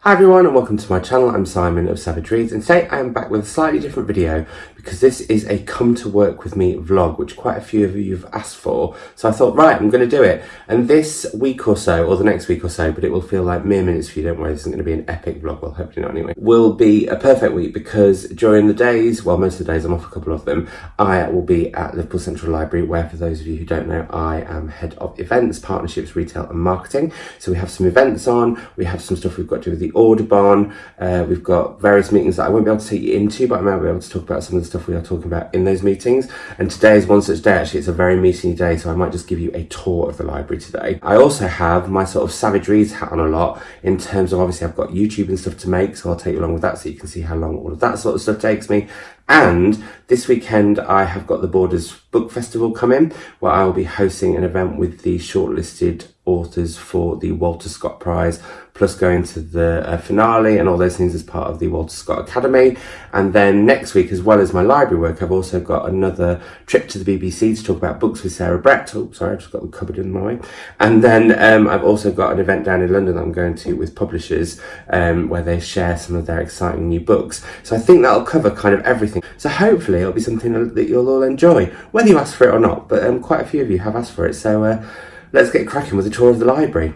Hi everyone and welcome to my channel. I'm Simon of Savidge Reads, and today I am back with a slightly different video because this is a come to work with me vlog which quite a few of you have asked for. So I thought, right, I'm going to do it. And this week or so, or the next week or so, but it will feel like mere minutes for you, don't worry, this isn't going to be an epic vlog, well hopefully not anyway, will be a perfect week because during the days, well most of the days, I'm off a couple of them, I will be at Liverpool Central Library where, for those of you who don't know, I am head of events, partnerships, retail and marketing. So we have some events on, we have some stuff we've got to do with the Audubon. We've got various meetings that I won't be able to take you into, but I might be able to talk about some of the stuff we are talking about in those meetings. And today is one such day. Actually, it's a very meetingy day, so I might just give you a tour of the library today. I also have my sort of Savidge Reads hat on a lot in terms of, obviously I've got YouTube and stuff to make, so I'll take you along with that so you can see how long all of that sort of stuff takes me. And this weekend I have got the Borders Book Festival coming, where I will be hosting an event with the shortlisted authors for the Walter Scott Prize, plus going to the finale and all those things as part of the Walter Scott Academy. And then next week, as well as my library work, I've also got another trip to the BBC to talk about books with Sarah Brett. Oh, sorry, I've just got the cupboard in my way. And then I've also got an event down in London that I'm going to with publishers where they share some of their exciting new books. So I think that'll cover kind of everything. So hopefully it'll be something that you'll all enjoy, whether you ask for it or not, but quite a few of you have asked for it. So let's get cracking with a tour of the library.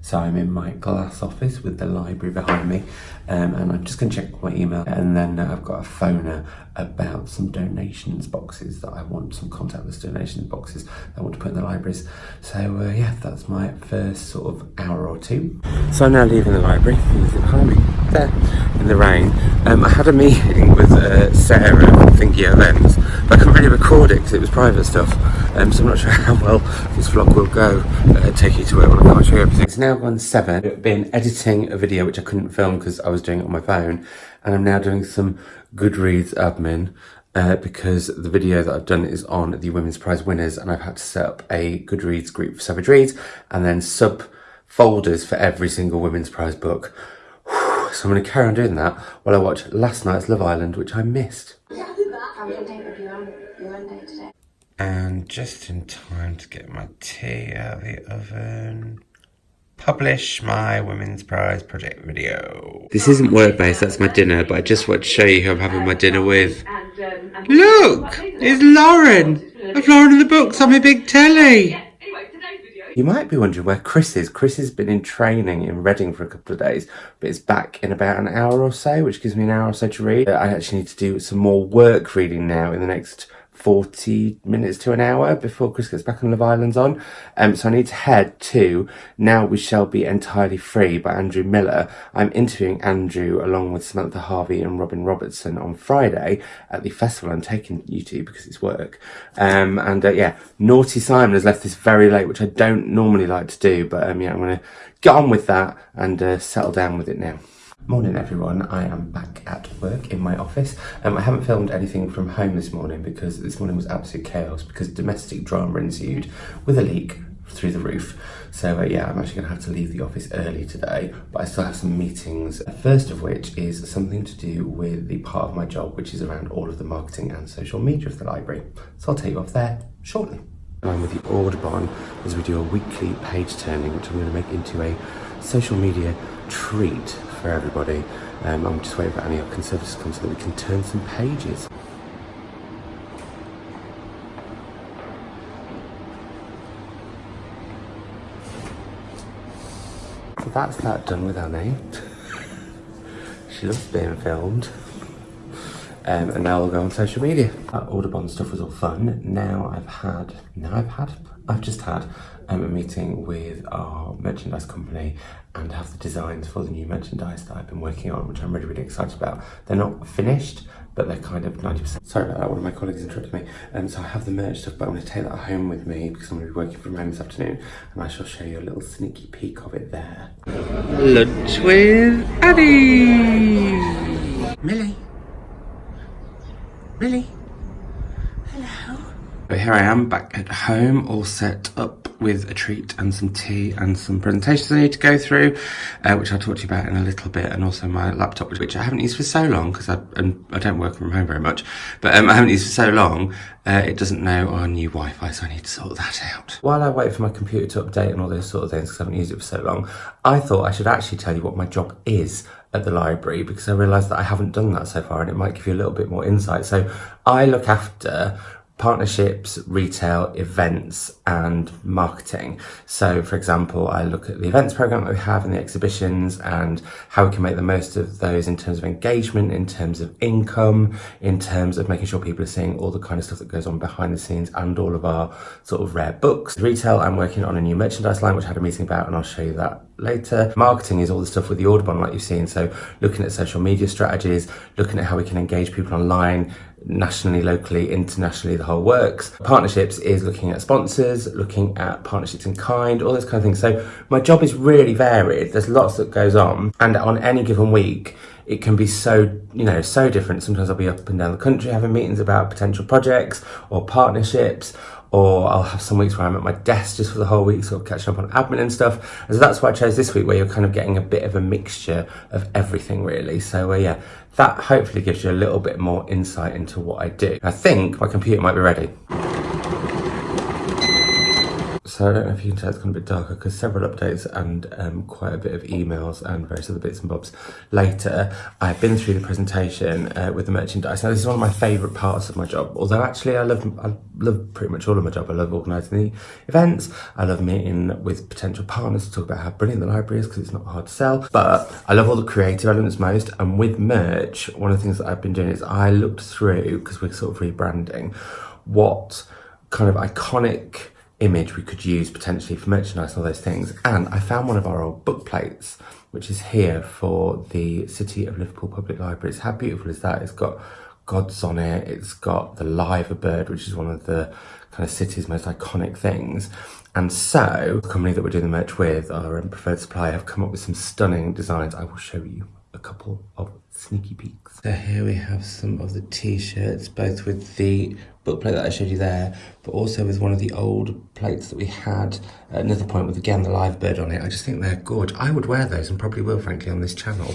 So I'm in my glass office with the library behind me, and I'm just going to check my email, and then I've got a phoner about some donations boxes that I want, some contactless donations boxes that I want to put in the libraries. So yeah, that's my first sort of hour or two. So I'm now leaving the library, behind me, there, in the rain. I had a meeting with Sarah from Thingy Events, but I couldn't really record it because it was private stuff, so I'm not sure how well this vlog will go, take you to it when I can't show you everything. It's now gone 7. I've been editing a video which I couldn't film because I was doing it on my phone, and I'm now doing some Goodreads admin because the video that I've done is on the Women's Prize winners, and I've had to set up a Goodreads group for Savidge Reads and then sub-folders for every single Women's Prize book. So I'm going to carry on doing that while I watch last night's Love Island, which I missed. How was your day with your own day today? And just in time to get my tea out of the oven. publish my Women's Prize project video. This isn't work-based, that's my dinner, but I just want to show you who I'm having my dinner with. Look! It's Lauren! I've Lauren in the books on my big telly! You might be wondering where Chris is. Chris has been in training in Reading for a couple of days, but it's back in about an hour or so, which gives me an hour or so to read. I actually need to do some more work reading now in the next 40 minutes to an hour before Chris gets back on Love Island's on. So I need to head to Now We Shall Be Entirely Free by Andrew Miller. I'm interviewing Andrew along with Samantha Harvey and Robin Robertson on Friday at the festival I'm taking you to because it's work. Yeah, Naughty Simon has left this very late, which I don't normally like to do, but yeah, I'm going to get on with that and settle down with it now. Morning everyone, I am back at work in my office. I haven't filmed anything from home this morning because this morning was absolute chaos because domestic drama ensued with a leak through the roof. So yeah, I'm actually going to have to leave the office early today, but I still have some meetings. The first of which is something to do with the part of my job which is around all of the marketing and social media of the library. So I'll take you off there shortly. I'm with the Audubon as we do a weekly page turning, which I'm going to make into a social media treat for everybody. I'm just waiting for Annie of Conservatives to come so that we can turn some pages. So that's that done with Annie. She loves being filmed. And now we'll go on social media. That Audubon stuff was all fun. I've just had a meeting with our merchandise company and have the designs for the new merchandise that I've been working on, which I'm really, really excited about. They're not finished, but they're kind of 90%. Sorry about that, one of my colleagues interrupted me. So I have the merch stuff, but I'm going to take that home with me because I'm going to be working from home this afternoon, and I shall show you a little sneaky peek of it there. Lunch with Annie! Millie? Hello. So here I am back at home, all set up with a treat and some tea and some presentations I need to go through, which I'll talk to you about in a little bit, and also my laptop, which I haven't used for so long because I don't work from home very much, but I haven't used for so long, it doesn't know our new Wi-Fi, so I need to sort that out. While I wait for my computer to update and all those sort of things because I haven't used it for so long, I thought I should actually tell you what my job is at the library because I realised that I haven't done that so far and it might give you a little bit more insight. So I look after partnerships, retail, events and marketing. So for example, I look at the events program that we have and the exhibitions and how we can make the most of those in terms of engagement, in terms of income, in terms of making sure people are seeing all the kind of stuff that goes on behind the scenes and all of our sort of rare books. Retail, I'm working on a new merchandise line which I had a meeting about and I'll show you that later. Marketing is all the stuff with the Audubon like you've seen, so looking at social media strategies, looking at how we can engage people online, nationally, locally, internationally, the whole works. Partnerships is looking at sponsors, looking at partnerships in kind, all those kind of things. So my job is really varied. There's lots that goes on, and on any given week it can be so, so different. Sometimes I'll be up and down the country having meetings about potential projects or partnerships, or I'll have some weeks where I'm at my desk just for the whole week, sort of catching up on admin and stuff. And so that's why I chose this week, where you're kind of getting a bit of a mixture of everything really. So yeah, that hopefully gives you a little bit more insight into what I do. I think my computer might be ready. So I don't know if you can tell it's gone a bit darker because several updates and quite a bit of emails and various other bits and bobs later. I've been through the presentation with the merchandise. Now this is one of my favourite parts of my job, although actually I love pretty much all of my job. I love organising the events, I love meeting with potential partners to talk about how brilliant the library is because it's not hard to sell, but I love all the creative elements most. And with merch, one of the things that I've been doing is I looked through, because we're sort of rebranding, what kind of iconic image we could use potentially for merchandise and all those things, and I found one of our old book plates which is here for the City of Liverpool Public Libraries. How beautiful is that? It's got gods on it, it's got the liver bird, which is one of the kind of city's most iconic things. And so the company that we're doing the merch with, our preferred supplier, have come up with some stunning designs. I will show you a couple of sneaky peeks. So here we have some of the t-shirts, both with the book plate that I showed you there, but also with one of the old plates that we had at another point with, again, the live bird on it. I just think they're good. I would wear those and probably will, frankly, on this channel.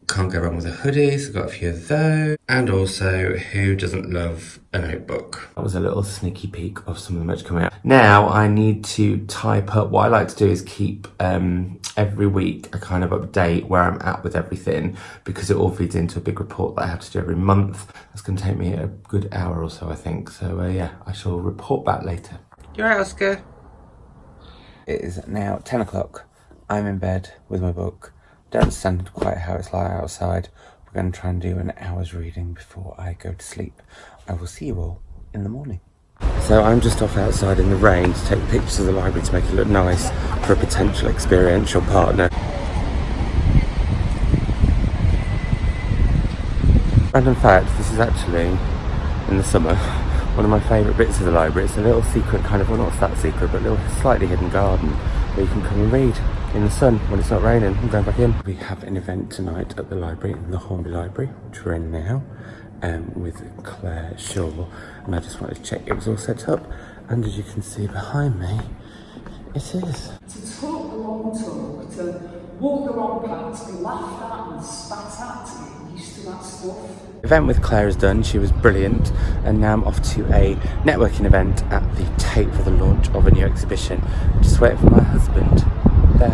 Can't go wrong with a hoodie, so I've got a few of those. And also, who doesn't love a notebook? That was a little sneaky peek of some of the merch coming out. Now I need to type up. What I like to do is keep every week a kind of update where I'm at with everything, because it all feeds into a big report that I have to do every month. That's going to take me a good hour or so, I think. So yeah, I shall report back later. You're right, Oscar. It is now 10 o'clock. I'm in bed with my book. Don't understand quite how it's like outside. We're going to try and do an hour's reading before I go to sleep. I will see you all in the morning. So I'm just off outside in the rain to take pictures of the library to make it look nice for a potential experiential partner. Random fact, this is actually, in the summer, one of my favourite bits of the library. It's a little secret kind of, well not that secret, but a little slightly hidden garden where you can come and read in the sun when it's not raining. I'm going back in. We have an event tonight at the library, in the Hornby Library, which we're in now, with Claire Shaw, and I just wanted to check it was all set up, and as you can see behind me, it is. To talk the long talk, to walk the wrong path, to be laughed at and spat at, to get used to that stuff. Event with Claire is done, she was brilliant, and now I'm off to a networking event at the Tate for the launch of a new exhibition. Just waiting for my husband. There.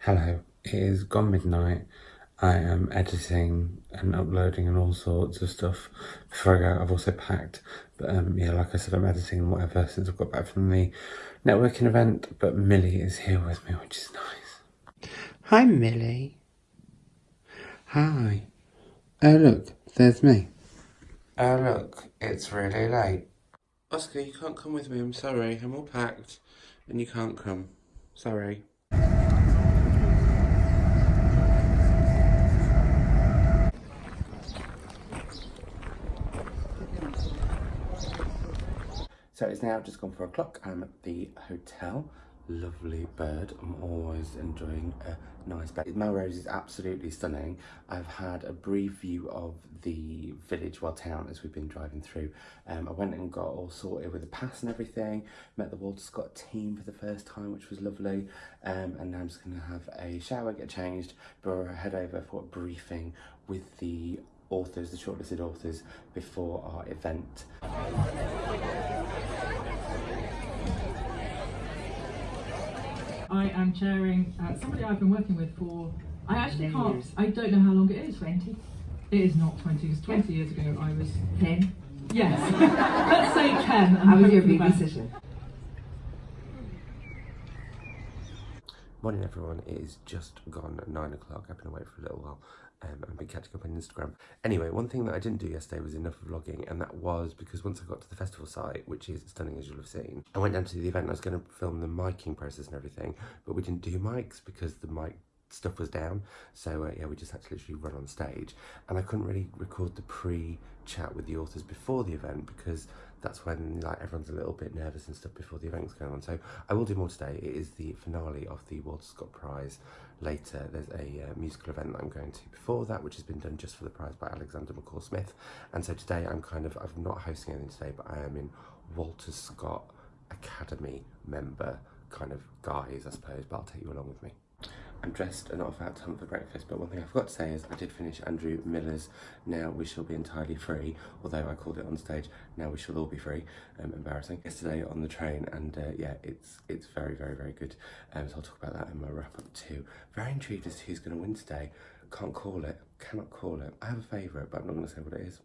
Hello, it is gone midnight. I am editing and uploading and all sorts of stuff before I go. I've also packed, but yeah, like I said, I'm editing and whatever since I've got back from the networking event, but Millie is here with me, which is nice. Hi, Millie. Hi. Oh, look, there's me. Oh, look, it's really late. Oscar, you can't come with me, I'm sorry. I'm all packed and you can't come. Sorry. So it's now just gone 4 o'clock. I'm at the hotel. Lovely bird. I'm always enjoying a nice bed. Melrose is absolutely stunning. I've had a brief view of the village, well, town, as we've been driving through. I went and got all sorted with a pass and everything. Met the Walter Scott team for the first time, which was lovely. And now I'm just going to have a shower, get changed, before I head over for a briefing with the authors, the shortlisted authors, before our event. I am chairing somebody I've been working with for, I actually can't, years. I don't know how long it is. 20? It is not 20, because 20 years ago I was 10. Yes, let's say 10. How was your babysitter? Morning everyone, it is just gone at 9 o'clock. I've been away for a little while and I've been catching up on Instagram. Anyway, one thing that I didn't do yesterday was enough vlogging, and that was because once I got to the festival site, which is stunning as you'll have seen, I went down to the event and I was going to film the miking process and everything, but we didn't do mics because the mic stuff was down. So yeah, we just had to literally run on stage, and I couldn't really record the pre-chat with the authors before the event because that's when like everyone's a little bit nervous and stuff before the event's going on. So I will do more today. It is the finale of the Walter Scott Prize. Later there's a musical event that I'm going to before that, which has been done just for the prize by Alexander McCall Smith. And so today I'm not hosting anything today, but I am in Walter Scott Academy member kind of guise, I suppose, but I'll take you along with me. I'm dressed and off out to hunt for breakfast, but one thing I forgot to say is I did finish Andrew Miller's Now We Shall Be Entirely Free, although I called it on stage Now We Shall All Be Free. Embarrassing. Yesterday on the train, and yeah, it's very, very, very good. So I'll talk about that in my wrap up too. Very intrigued as to who's going to win today. Can't call it, cannot call it. I have a favourite, but I'm not going to say what it is.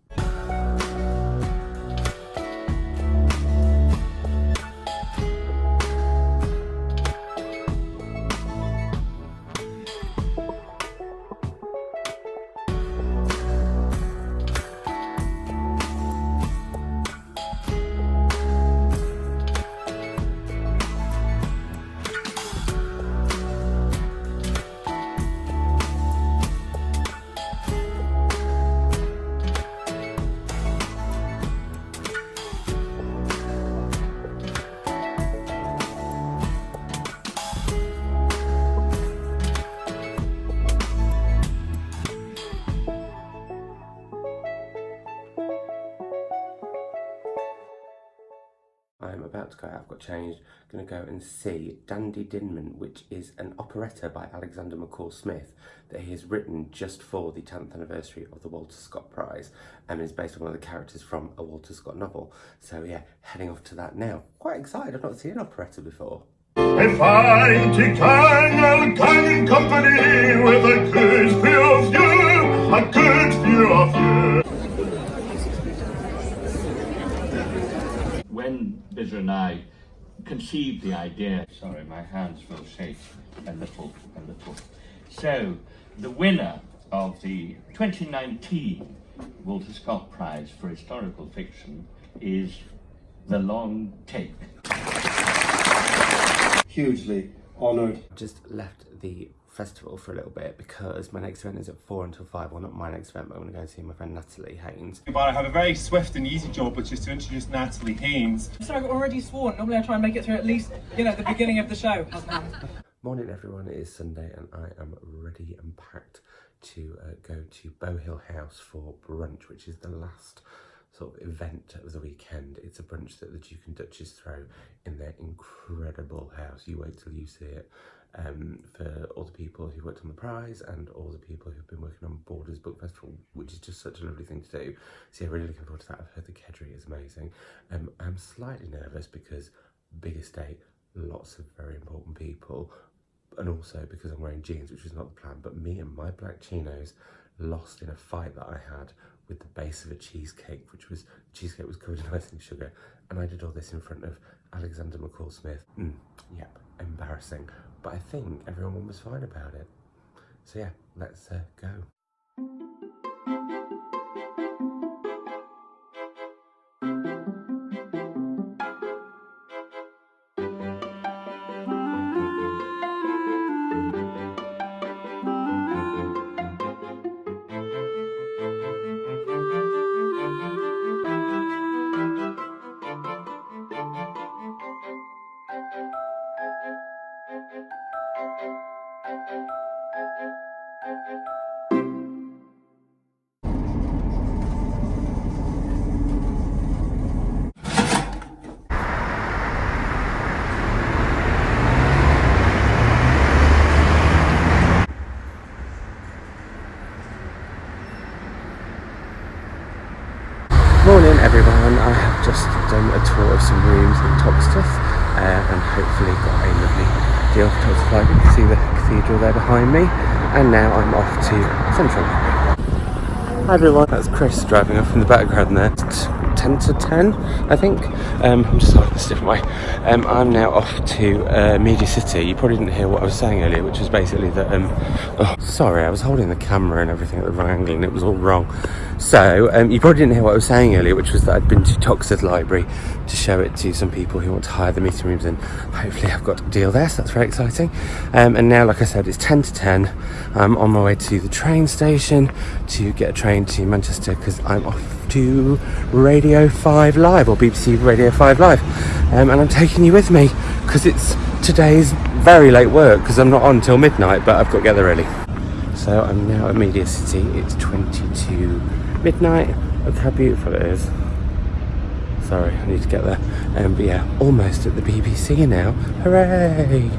about to go out, I've got changed, going to go and see Dandy Dinman, which is an operetta by Alexander McCall Smith that he has written just for the 10th anniversary of the Walter Scott Prize, and is based on one of the characters from a Walter Scott novel. So yeah, heading off to that now. Quite excited, I've not seen an operetta before. A fine Titanal Cannon Company with a good view of you, a good view of you. When Bizzer and I conceived the idea, sorry, my hands will shake a little. So, the winner of the 2019 Walter Scott Prize for Historical Fiction is The Long Take. Hugely honoured. Just left the festival for a little bit because my next event is at 4 until 5. Well, not my next event, but I'm going to go and see my friend Natalie Haynes. But I have a very swift and easy job, which is to introduce Natalie Haynes. So I've already sworn. Normally I try and make it through at least, the beginning of the show. Morning everyone, it is Sunday and I am ready and packed to go to Bow Hill House for brunch, which is the last sort of event of the weekend. It's a brunch that the Duke and Duchess throw in their incredible house. You wait till you see it. For all the people who worked on the prize and all the people who've been working on Borders Book Festival, which is just such a lovely thing to do. So yeah, really looking forward to that. I've heard the Kedgeree is amazing. I'm slightly nervous because big estate, lots of very important people, and also because I'm wearing jeans, which was not the plan, but me and my black chinos lost in a fight that I had with the base of a cheesecake, cheesecake was covered in icing sugar, and I did all this in front of Alexander McCall Smith. Yep, embarrassing, but I think everyone was fine about it. So yeah, let's go. Morning everyone, I have just done a tour of some rooms in Toxteth and hopefully got a lovely deal for Toxteth Library. You can see the cathedral there behind me, and now I'm off to Central Library. Hi everyone, that's Chris driving off in the background there. It's 10 to 10 I think. I'm just holding this a different way. I'm now off to Media City. You probably didn't hear what I was saying earlier, which was basically that sorry, I was holding the camera and everything at the wrong angle and it was all wrong. So, you probably didn't hear what I was saying earlier, which was that I'd been to Toxteth Library to show it to some people who want to hire the meeting rooms, and hopefully I've got a deal there, so that's very exciting. And now, like I said, it's 10 to 10. I'm on my way to the train station to get a train to Manchester because I'm off to Radio 5 Live, or BBC Radio 5 Live. And I'm taking you with me because it's today's very late work because I'm not on till midnight, but I've got to get there early. So I'm now at Media City. It's 22 midnight. Look how beautiful it is. Sorry, I need to get there. But yeah, almost at the BBC now. Hooray!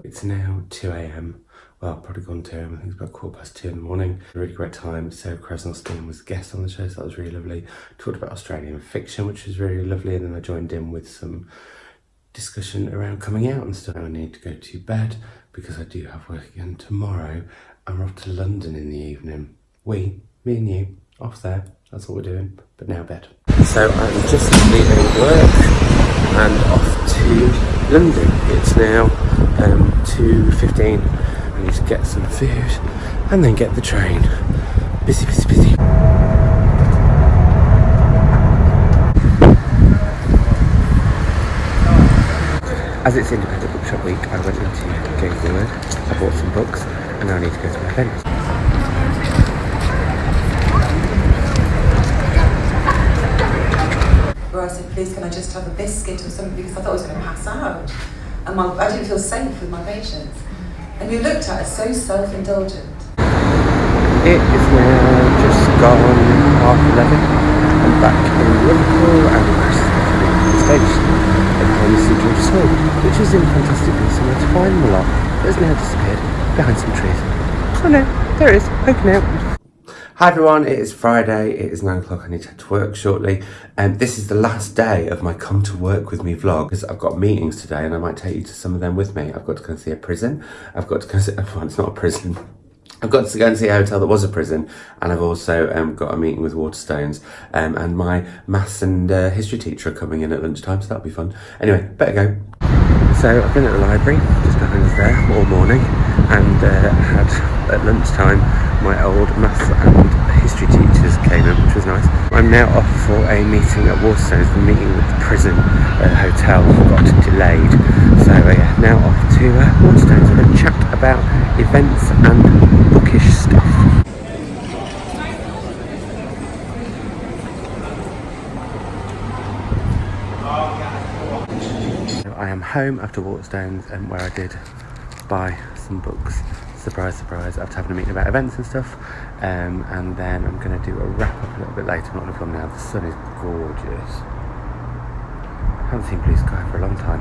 It's now 2 a.m. Well, probably gone 2 a.m. I think it's about 2:15 in the morning. A really great time. Sarah Krasnostein was a guest on the show, so that was really lovely. Talked about Australian fiction, which was really lovely, and then I joined in with some discussion around coming out and stuff. I need to go to bed because I do have work again tomorrow. I'm off to London in the evening. Me and you, off there. That's what we're doing. But now bed. So I'm just leaving work and off to London. It's now 2:15. I need to get some food and then get the train. Busy. As it's Independent Bookshop Week, I went into Gainesville. I bought some books and now I need to go to my event. Where I said, please can I just have a biscuit or something, because I thought I was going to pass out. And I didn't feel safe with my patients. And you looked at us so self-indulgent. It is now just gone 11:30. I'm back in Liverpool and Chris is actually on the station behind St George's Hall, which is in fantastic place somewhere to find the lot. It has now disappeared behind some trees. Oh no, there it is, poking out. Hi everyone, it is Friday, it is 9 o'clock, I need to head to work shortly, and this is the last day of my come to work with me vlog, because I've got meetings today and I might take you to some of them with me. I've got to go and see a prison, I've got to go and see, well, it's not a prison, I've got to go and see a hotel that was a prison, and I've also got a meeting with Waterstones, and my maths and history teacher are coming in at lunchtime, so that'll be fun. Anyway, better go. So I've been at the library, just behind us there, all morning, and had at lunchtime my old maths and history teachers came in, which was nice. I'm now off for a meeting at Waterstones. The meeting with the prison hotel got delayed, so yeah, now off to Waterstones. We're going to chat about events and bookish stuff. I am home after Waterstones, where I did buy some books. Surprise, surprise, after having a meeting about events and stuff. And then I'm going to do a wrap up a little bit later. I'm not going to film now, the sun is gorgeous. I haven't seen blue sky for a long time.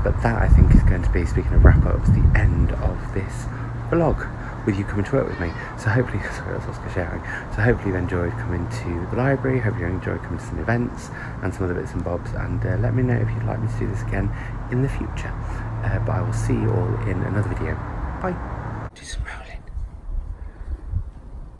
But that I think is going to be, speaking of wrap ups, the end of this vlog with you coming to work with me. So hopefully, sorry, that's Oscar shouting. So hopefully you've enjoyed coming to the library, hope you enjoyed coming to some events and some other bits and bobs, and let me know if you'd like me to do this again in the future. But I will see you all in another video. Bye.